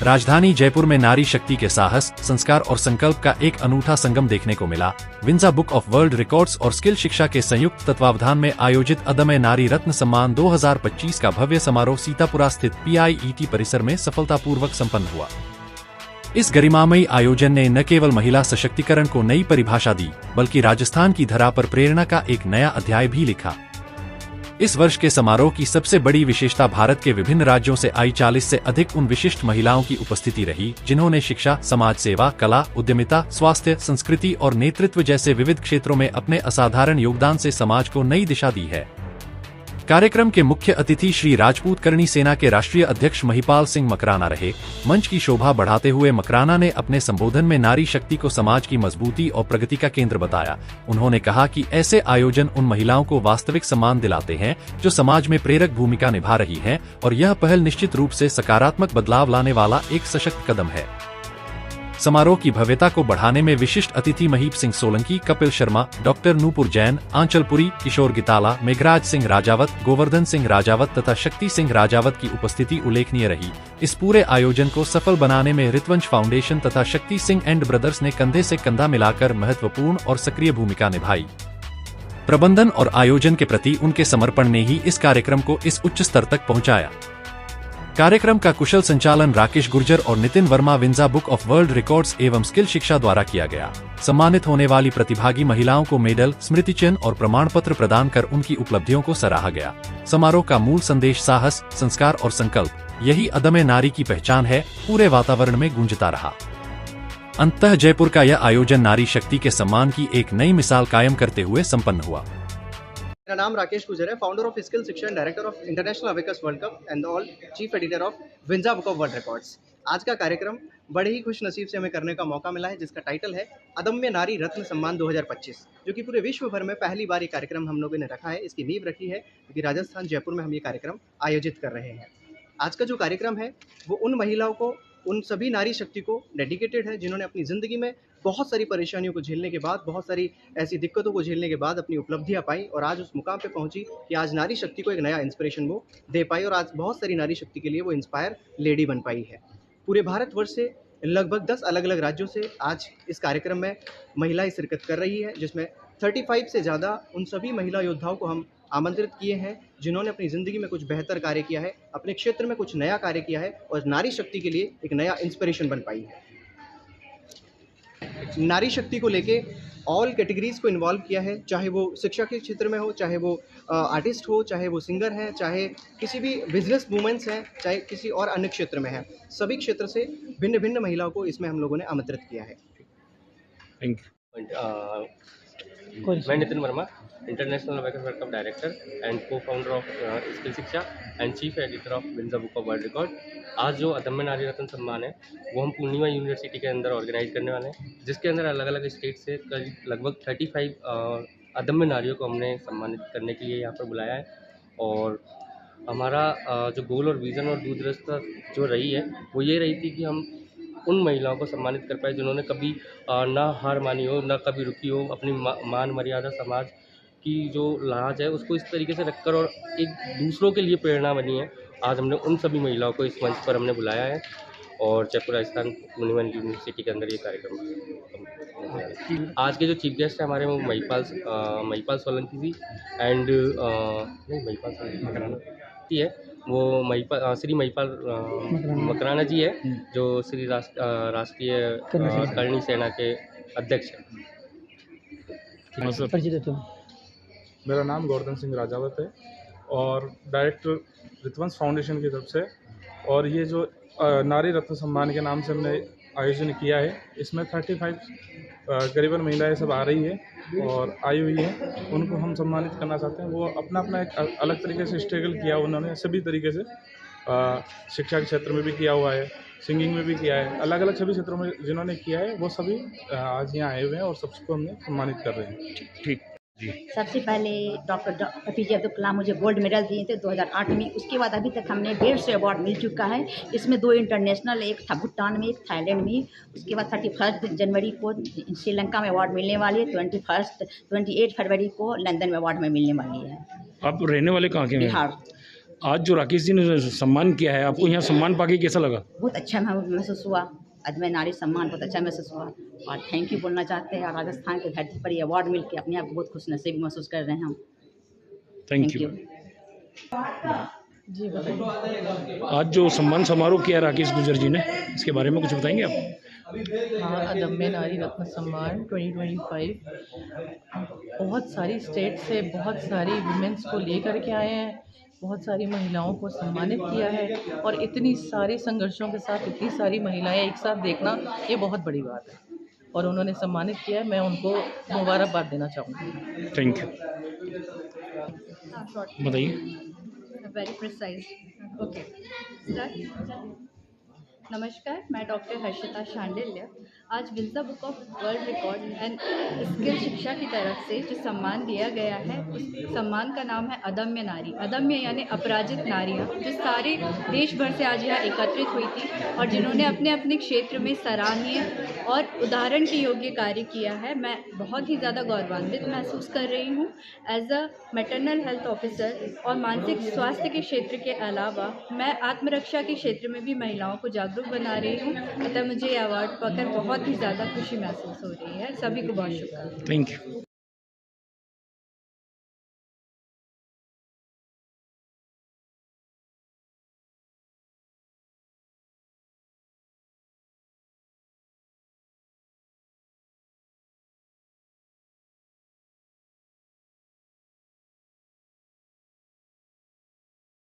राजधानी जयपुर में नारी शक्ति के साहस, संस्कार और संकल्प का एक अनूठा संगम देखने को मिला। विंजा बुक ऑफ वर्ल्ड रिकॉर्ड्स और स्किल शिक्षा के संयुक्त तत्वावधान में आयोजित अदम्य नारी रत्न सम्मान 2025 का भव्य समारोह सीतापुरा स्थित PIET परिसर में सफलतापूर्वक संपन्न हुआ। इस गरिमामयी आयोजन ने न केवल महिला सशक्तिकरण को नई परिभाषा दी, बल्कि राजस्थान की धरा पर प्रेरणा का एक नया अध्याय भी लिखा। इस वर्ष के समारोह की सबसे बड़ी विशेषता भारत के विभिन्न राज्यों से आई 40 से अधिक उन विशिष्ट महिलाओं की उपस्थिति रही, जिन्होंने शिक्षा, समाज सेवा, कला, उद्यमिता, स्वास्थ्य, संस्कृति और नेतृत्व जैसे विविध क्षेत्रों में अपने असाधारण योगदान से समाज को नई दिशा दी है। कार्यक्रम के मुख्य अतिथि श्री राजपूत करणी सेना के राष्ट्रीय अध्यक्ष महिपाल सिंह मकराना रहे। मंच की शोभा बढ़ाते हुए मकराना ने अपने संबोधन में नारी शक्ति को समाज की मजबूती और प्रगति का केंद्र बताया। उन्होंने कहा कि ऐसे आयोजन उन महिलाओं को वास्तविक सम्मान दिलाते हैं जो समाज में प्रेरक भूमिका निभा रही हैं, और यह पहल निश्चित रूप से सकारात्मक बदलाव लाने वाला एक सशक्त कदम है। समारोह की भव्यता को बढ़ाने में विशिष्ट अतिथि महीप सिंह सोलंकी, कपिल शर्मा, डॉक्टर नूपुर जैन, आंचलपुरी, किशोर गिताला, मेघराज सिंह राजावत, गोवर्धन सिंह राजावत तथा शक्ति सिंह राजावत की उपस्थिति उल्लेखनीय रही। इस पूरे आयोजन को सफल बनाने में ऋतवंश फाउंडेशन तथा शक्ति सिंह एंड ब्रदर्स ने कंधे से कंधा मिलाकर महत्वपूर्ण और सक्रिय भूमिका निभाई। प्रबंधन और आयोजन के प्रति उनके समर्पण ने ही इस कार्यक्रम को इस उच्च स्तर तक पहुंचाया। कार्यक्रम का कुशल संचालन राकेश गुर्जर और Nitin Verma Vinja book of world records एवं स्किल शिक्षा द्वारा किया गया। सम्मानित होने वाली प्रतिभागी महिलाओं को मेडल, स्मृति चिन्ह और प्रमाण पत्र प्रदान कर उनकी उपलब्धियों को सराहा गया। समारोह का मूल संदेश साहस, संस्कार और संकल्प, यही अदम्य नारी की पहचान है, पूरे वातावरण में गूंजता रहा। अंततः जयपुर का यह आयोजन नारी शक्ति के सम्मान की एक नई मिसाल कायम करते हुए संपन्न हुआ। मेरा नाम राकेश गुजर है, founder of skill Shiksha, director of international abacus world cup and all chief editor of Vinja book of world records. आज का कार्यक्रम बड़े ही खुश नसीब से हमें करने का मौका मिला है, जिसका टाइटल है अदम्य नारी रत्न सम्मान 2025, जो कि पूरे विश्व भर में पहली बार ये कार्यक्रम हम लोगों ने रखा है। इसकी नींव रखी है क्योंकि राजस्थान जयपुर में हम ये कार्यक्रम आयोजित कर रहे हैं। आज का जो कार्यक्रम है वो उन महिलाओं को, उन सभी नारी शक्ति को डेडिकेटेड है जिन्होंने अपनी ज़िंदगी में बहुत सारी परेशानियों को झेलने के बाद, बहुत सारी ऐसी दिक्कतों को झेलने के बाद अपनी उपलब्धियां पाई और आज उस मुकाम पे पहुंची कि आज नारी शक्ति को एक नया इंस्पिरेशन वो दे पाई और आज बहुत सारी नारी शक्ति के लिए वो इंस्पायर लेडी बन पाई है। पूरे भारतवर्ष से लगभग 10 अलग अलग राज्यों से आज इस कार्यक्रम में महिलाएं शिरकत कर रही है, जिसमें 35 से ज़्यादा उन सभी महिला योद्धाओं को हम आमंत्रित किए हैं जिन्होंने अपनी ज़िंदगी में कुछ बेहतर कार्य किया है, अपने क्षेत्र में कुछ नया कार्य किया है और नारी शक्ति के लिए एक नया इंस्पिरेशन बन पाई है। नारी शक्ति को लेके ऑल कैटेगरीज को इन्वॉल्व किया है, चाहे वो शिक्षा के क्षेत्र में हो, चाहे वो आर्टिस्ट हो, चाहे वो सिंगर हैं, चाहे किसी भी बिजनेस वूमेंस हैं, चाहे किसी और अन्य क्षेत्र में हैं। सभी क्षेत्र से भिन्न भिन्न महिलाओं को इसमें हम लोगों ने आमंत्रित किया है। Thank you. मैं Nitin Verma, international abacus world cup director and co founder of skill Shiksha and chief editor of Vinja book of world record. आज जो अदम्य नारी रत्न सम्मान है वो हम पूर्णिमा यूनिवर्सिटी के अंदर ऑर्गेनाइज करने वाले हैं, जिसके अंदर अलग अलग स्टेट से लगभग 35 अदम्य नारियों को हमने सम्मानित करने के लिए यहाँ पर बुलाया है। और हमारा जो गोल और विज़न और दूरदर्शिता जो रही है वो ये रही थी कि हम उन महिलाओं को सम्मानित कर पाए जिन्होंने कभी ना हार मानी हो, ना कभी रुकी हो, अपनी मान मर्यादा, समाज की जो लाज है उसको इस तरीके से रखकर और एक दूसरों के लिए प्रेरणा बनी है। आज हमने उन सभी महिलाओं को इस मंच पर हमने बुलाया है और जयपुर राजस्थान पूर्णिमा यूनिवर्सिटी के अंदर ये कार्यक्रम। आज के जो चीफ गेस्ट हैं हमारे वो महिपाल सोलंकी जी एंड महिपाल सोलंकी है, वो श्री महिपाल मकराना जी है जो श्री राष्ट्रीय करणी सेना के अध्यक्ष हैं। मेरा नाम गोवर्धन सिंह राजावत है और डायरेक्टर ऋतवंश फाउंडेशन की तरफ से, और ये जो नारी रत्न सम्मान के नाम से हमने आयोजन किया है, इसमें 35 करीबन महिलाएं सब आ रही है और आई हुई है। उनको हम सम्मानित करना चाहते हैं। वो अपना अपना एक अलग तरीके से स्ट्रगल किया उन्होंने, सभी तरीके से शिक्षा के क्षेत्र में भी किया हुआ है, सिंगिंग में भी किया है, अलग अलग सभी क्षेत्रों में जिन्होंने किया है वो सभी आज यहाँ आए हुए हैं और सबको हमने सम्मानित कर रहे हैं। ठीक जी। सबसे पहले डॉक्टर APJ अब्दुल कलाम मुझे गोल्ड मेडल दिए थे 2008 में। उसके बाद अभी तक हमने 150 अवार्ड मिल चुका है। इसमें 2 इंटरनेशनल, एक था भूटान में, एक थाईलैंड में। उसके बाद 31 जनवरी को श्रीलंका में अवार्ड मिलने वाली है, 28 फरवरी को लंदन में अवार्ड में मिलने वाली है। आप रहने वाले कहाँ के हैं? बिहार। आज जो राकेश जी ने सम्मान किया है, आपको यहाँ सम्मान पाके कैसा लगा? बहुत अच्छा महसूस हुआ। अदम्य नारी सम्मान बहुत अच्छा महसूस हुआ और थैंक यू बोलना चाहते हैं। और राजस्थान के धरती पर ये अवार्ड मिल के अपने आप को बहुत खुशनसीब महसूस कर रहे हैं हम। Thank you. जी बताइए। आज जो सम्मान समारोह किया राकेश गुर्जर जी ने, इसके बारे में कुछ बताएंगे आप? हाँ, अदम्य नारी रत्न सम्मान 2025 बहुत सारी स्टेट से बहुत सारी वुमेन्स को लेकर के आए हैं, बहुत सारी महिलाओं को सम्मानित किया है और इतनी सारी संघर्षों के साथ इतनी सारी महिलाएं एक साथ देखना ये बहुत बड़ी बात है और उन्होंने सम्मानित किया है। मैं उनको मुबारकबाद देना चाहूँगी। Thank you. बताइए। Very precise. Okay start. नमस्कार, मैं डॉक्टर हर्षिता शांडिल्य आज Vinja book of world record and skill Shiksha की तरफ से जो सम्मान दिया गया है उस सम्मान का नाम है अदम्य नारी। अदम्य यानी अपराजित नारियाँ जो सारे देश भर से आज यहाँ एकत्रित हुई थी और जिन्होंने अपने अपने क्षेत्र में सराहनीय और उदाहरण के योग्य कार्य किया है। मैं बहुत ही ज़्यादा गौरवान्वित महसूस कर रही हूँ। As a maternal health officer और मानसिक स्वास्थ्य के क्षेत्र के अलावा मैं आत्मरक्षा के क्षेत्र में भी महिलाओं को जागरूक बना रही हूँ। अतः मुझे ये अवार्ड पाकर बहुत ही ज़्यादा खुशी महसूस हो रही है। सभी को बहुत शुक्रिया। Thank you.